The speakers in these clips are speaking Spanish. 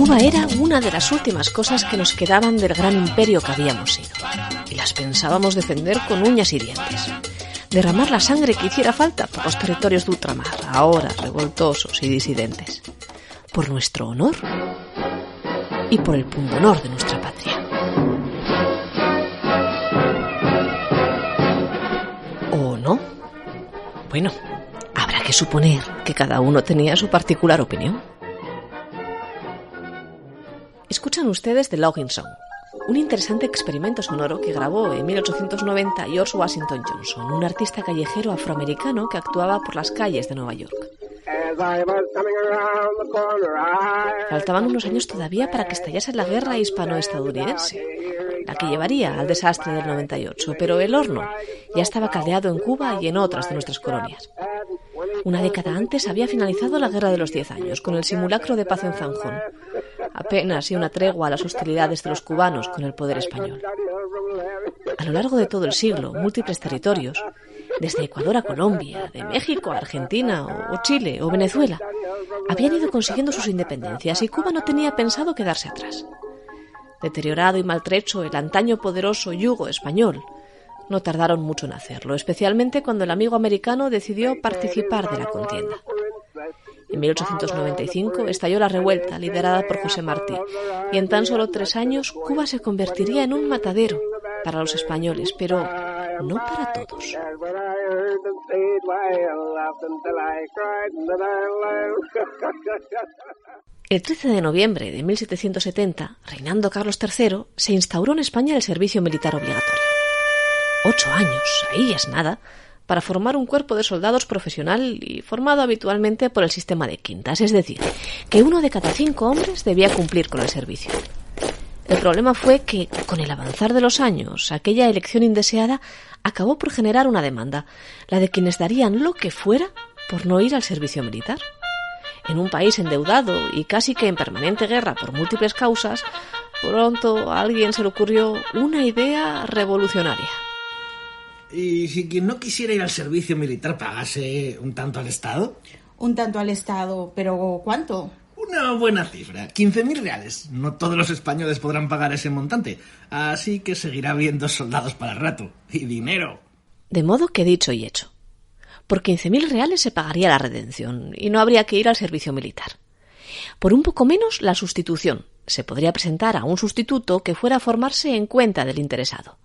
Cuba era una de las últimas cosas que nos quedaban del gran imperio que habíamos sido, y las pensábamos defender con uñas y dientes. Derramar la sangre que hiciera falta por los territorios de ultramar, ahora revoltosos y disidentes. Por nuestro honor y por el pundonor de nuestra patria. ¿O no? Bueno, habrá que suponer que cada uno tenía su particular opinión. Escuchan ustedes The Logging Song, un interesante experimento sonoro que grabó en 1890 George Washington Johnson, un artista callejero afroamericano que actuaba por las calles de Nueva York. Faltaban unos años todavía para que estallase la guerra hispano-estadounidense, la que llevaría al desastre del 98, pero el horno ya estaba caldeado en Cuba y en otras de nuestras colonias. Una década antes había finalizado la Guerra de los 10 años, con el simulacro de paz en Zanjón. Apenas y una tregua a las hostilidades de los cubanos con el poder español. A lo largo de todo el siglo, múltiples territorios, desde Ecuador a Colombia, de México a Argentina o Chile o Venezuela, habían ido consiguiendo sus independencias y Cuba no tenía pensado quedarse atrás. Deteriorado y maltrecho el antaño poderoso yugo español, no tardaron mucho en hacerlo, especialmente cuando el amigo americano decidió participar de la contienda. En 1895 estalló la revuelta liderada por José Martí y en tan solo 3 años Cuba se convertiría en un matadero para los españoles, pero no para todos. El 13 de noviembre de 1770, reinando Carlos III, se instauró en España el servicio militar obligatorio. 8 años, ahí es nada, para formar un cuerpo de soldados profesional y formado habitualmente por el sistema de quintas, es decir, que 1 de cada 5 hombres debía cumplir con el servicio. El problema fue que, con el avanzar de los años, aquella elección indeseada acabó por generar una demanda, la de quienes darían lo que fuera por no ir al servicio militar. En un país endeudado y casi que en permanente guerra por múltiples causas, pronto a alguien se le ocurrió una idea revolucionaria. ¿Y si quien no quisiera ir al servicio militar pagase un tanto al Estado? Un tanto al Estado, pero ¿cuánto? Una buena cifra, 15.000 reales. No todos los españoles podrán pagar ese montante, así que seguirá habiendo soldados para el rato. Y dinero. De modo que dicho y hecho. Por 15.000 reales se pagaría la redención y no habría que ir al servicio militar. Por un poco menos, la sustitución. Se podría presentar a un sustituto que fuera a formarse en cuenta del interesado.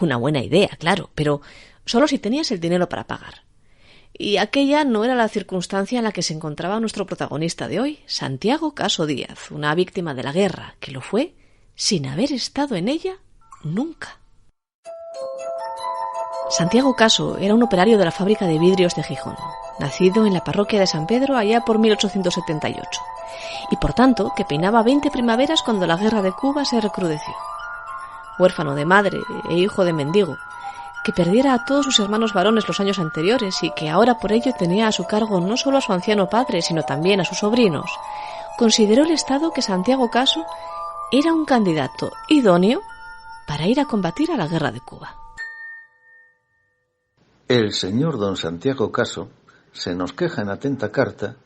Una buena idea, claro, pero solo si tenías el dinero para pagar. Y aquella no era la circunstancia en la que se encontraba nuestro protagonista de hoy, Santiago Caso Díaz, una víctima de la guerra, que lo fue sin haber estado en ella nunca. Santiago Caso era un operario de la fábrica de vidrios de Gijón, nacido en la parroquia de San Pedro allá por 1878, y por tanto que peinaba 20 primaveras cuando la guerra de Cuba se recrudeció. Huérfano de madre e hijo de mendigo, que perdiera a todos sus hermanos varones los años anteriores y que ahora por ello tenía a su cargo no solo a su anciano padre, sino también a sus sobrinos, consideró el Estado que Santiago Caso era un candidato idóneo para ir a combatir a la guerra de Cuba. El señor don Santiago Caso se nos queja en atenta carta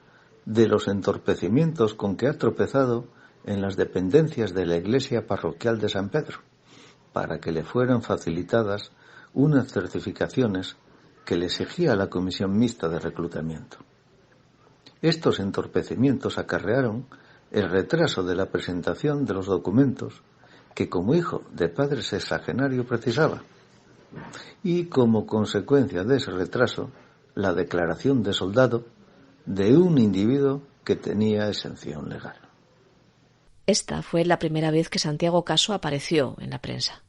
de los entorpecimientos con que ha tropezado en las dependencias de la iglesia parroquial de San Pedro, para que le fueran facilitadas unas certificaciones que le exigía la comisión mixta de reclutamiento. Estos entorpecimientos acarrearon el retraso de la presentación de los documentos que como hijo de padre sexagenario precisaba, y como consecuencia de ese retraso, la declaración de soldado de un individuo que tenía exención legal. Esta fue la primera vez que Santiago Caso apareció en la prensa.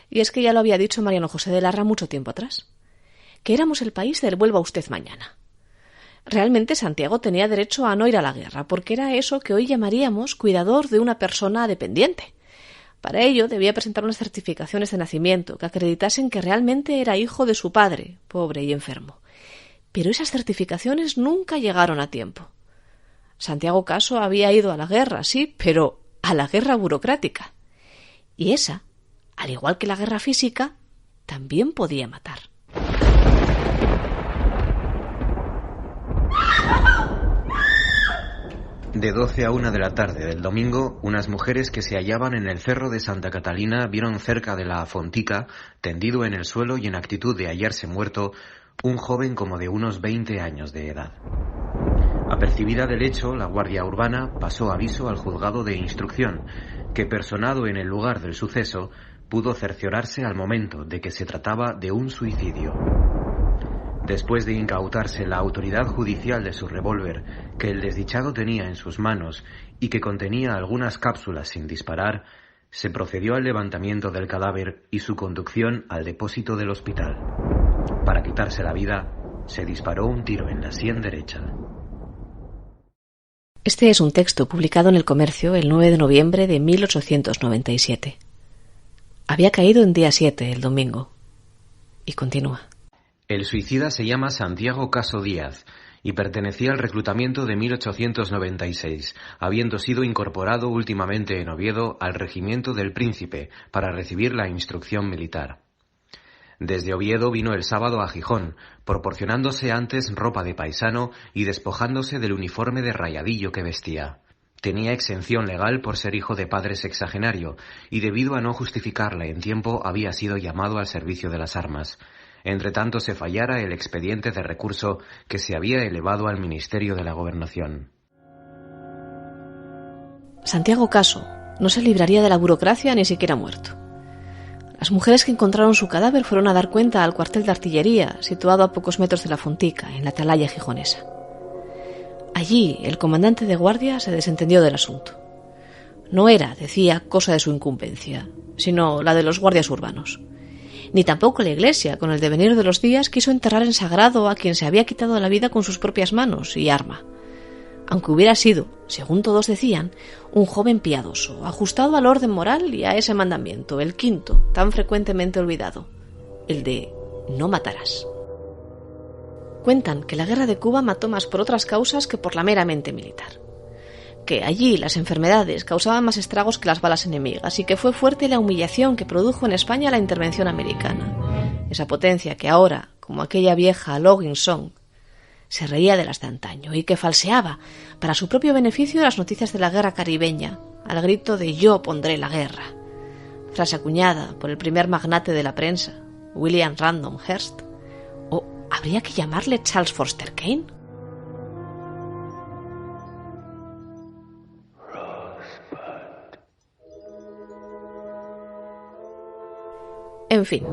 Y es que ya lo había dicho Mariano José de Larra mucho tiempo atrás, que éramos el país del vuelva usted mañana. Realmente Santiago tenía derecho a no ir a la guerra, porque era eso que hoy llamaríamos cuidador de una persona dependiente. Para ello debía presentar unas certificaciones de nacimiento que acreditasen que realmente era hijo de su padre, pobre y enfermo. Pero esas certificaciones nunca llegaron a tiempo. Santiago Caso había ido a la guerra, sí, pero a la guerra burocrática. Y esa, al igual que la guerra física, también podía matar. De 12 a 1 de la tarde del domingo, unas mujeres que se hallaban en el cerro de Santa Catalina vieron cerca de la fontica, tendido en el suelo y en actitud de hallarse muerto, un joven como de unos 20 años de edad. Apercibida del hecho, la Guardia Urbana pasó aviso al juzgado de instrucción, que personado en el lugar del suceso, pudo cerciorarse al momento de que se trataba de un suicidio. Después de incautarse la autoridad judicial de su revólver, que el desdichado tenía en sus manos y que contenía algunas cápsulas sin disparar, se procedió al levantamiento del cadáver y su conducción al depósito del hospital. Para quitarse la vida, se disparó un tiro en la sien derecha. Este es un texto publicado en El Comercio el 9 de noviembre de 1897. Había caído en día 7, el domingo. Y continúa. El suicida se llama Santiago Caso Díaz y pertenecía al reclutamiento de 1896, habiendo sido incorporado últimamente en Oviedo al Regimiento del Príncipe para recibir la instrucción militar. Desde Oviedo vino el sábado a Gijón, proporcionándose antes ropa de paisano y despojándose del uniforme de rayadillo que vestía. Tenía exención legal por ser hijo de padre sexagenario y debido a no justificarla en tiempo había sido llamado al servicio de las armas. Entre tanto se fallara el expediente de recurso que se había elevado al Ministerio de la Gobernación. Santiago Caso no se libraría de la burocracia ni siquiera muerto. Las mujeres que encontraron su cadáver fueron a dar cuenta al cuartel de artillería, situado a pocos metros de la fontica, en la atalaya gijonesa. Allí, el comandante de guardia se desentendió del asunto. No era, decía, cosa de su incumbencia, sino la de los guardias urbanos. Ni tampoco la Iglesia, con el devenir de los días, quiso enterrar en sagrado a quien se había quitado la vida con sus propias manos y arma. Aunque hubiera sido, según todos decían, un joven piadoso, ajustado al orden moral y a ese mandamiento, el quinto, tan frecuentemente olvidado, el de no matarás. Cuentan que la guerra de Cuba mató más por otras causas que por la meramente militar. Que allí las enfermedades causaban más estragos que las balas enemigas y que fue fuerte la humillación que produjo en España la intervención americana. Esa potencia que ahora, como aquella vieja Logging Song, se reía de las de antaño y que falseaba para su propio beneficio las noticias de la guerra caribeña al grito de «yo pondré la guerra», frase acuñada por el primer magnate de la prensa, William Randolph Hearst. ¿O habría que llamarle Charles Foster Kane? En fin,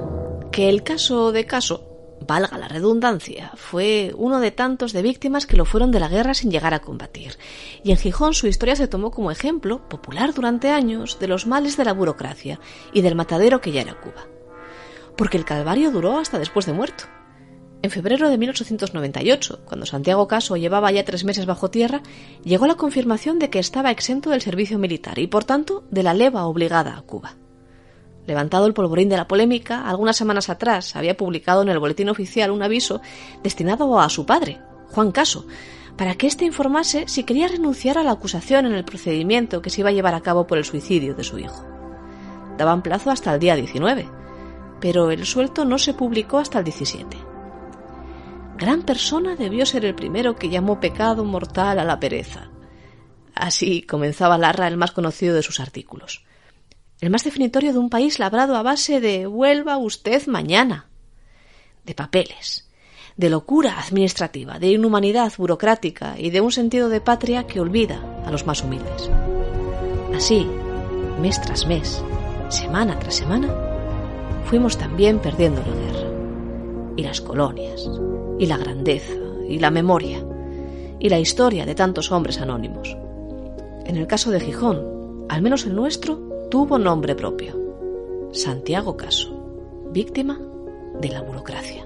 que el caso de Caso, valga la redundancia, fue uno de tantos de víctimas que lo fueron de la guerra sin llegar a combatir. Y en Gijón su historia se tomó como ejemplo, popular durante años, de los males de la burocracia y del matadero que ya era Cuba. Porque el calvario duró hasta después de muerto. En febrero de 1898, cuando Santiago Caso llevaba ya 3 meses bajo tierra, llegó la confirmación de que estaba exento del servicio militar y, por tanto, de la leva obligada a Cuba. Levantado el polvorín de la polémica, algunas semanas atrás había publicado en el boletín oficial un aviso destinado a su padre, Juan Caso, para que éste informase si quería renunciar a la acusación en el procedimiento que se iba a llevar a cabo por el suicidio de su hijo. Daban plazo hasta el día 19, pero el suelto no se publicó hasta el 17. Gran persona debió ser el primero que llamó pecado mortal a la pereza. Así comenzaba Larra, el más conocido de sus artículos. El más definitorio de un país labrado a base de «vuelva usted mañana», de papeles, de locura administrativa, de inhumanidad burocrática y de un sentido de patria que olvida a los más humildes. Así, mes tras mes, semana tras semana, fuimos también perdiendo la guerra, y las colonias, y la grandeza, y la memoria, y la historia de tantos hombres anónimos. En el caso de Gijón, al menos el nuestro, tuvo nombre propio: Santiago Caso, víctima de la burocracia.